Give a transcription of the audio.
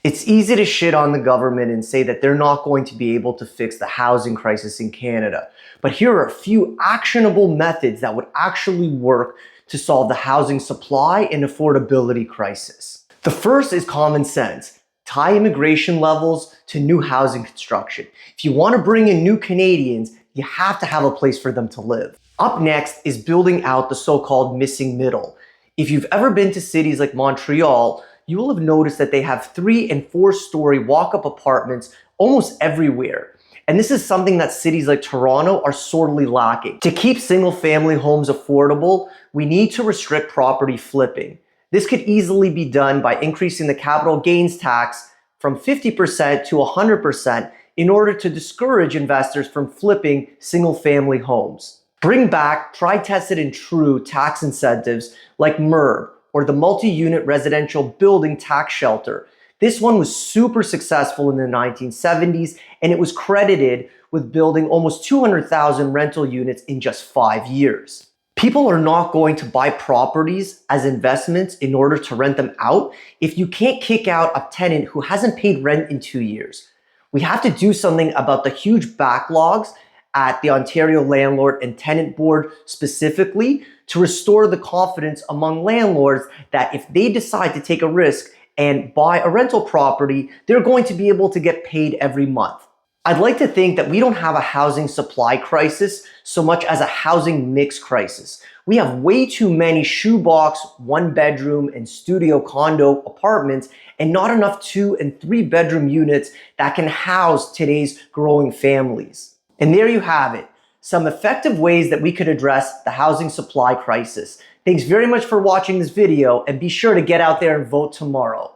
It's easy to shit on the government and say that they're not going to be able to fix the housing crisis in Canada. But here are a few actionable methods that would actually work to solve the housing supply and affordability crisis. The first is common sense. Tie immigration levels to new housing construction. If you want to bring in new Canadians, you have to have a place for them to live. Up next is building out the so-called missing middle. If you've ever been to cities like Montreal, you will have noticed that they have 3- and 4-story walk-up apartments almost everywhere. And this is something that cities like Toronto are sorely lacking. To keep single-family homes affordable, we need to restrict property flipping. This could easily be done by increasing the capital gains tax from 50% to 100% in order to discourage investors from flipping single-family homes. Bring back tried, tested, and true tax incentives like MURB, or the multi-unit residential building tax shelter. This one was super successful in the 1970s, and it was credited with building almost 200,000 rental units in just 5 years. People are not going to buy properties as investments in order to rent them out if you can't kick out a tenant who hasn't paid rent in 2 years. We have to do something about the huge backlogs at the Ontario Landlord and Tenant Board specifically to restore the confidence among landlords that if they decide to take a risk and buy a rental property, they're going to be able to get paid every month. I'd like to think that we don't have a housing supply crisis so much as a housing mix crisis. We have way too many shoebox, 1-bedroom, and studio condo apartments and not enough 2- and 3-bedroom units that can house today's growing families. And there you have it, some effective ways that we could address the housing supply crisis. Thanks very much for watching this video, and be sure to get out there and vote tomorrow.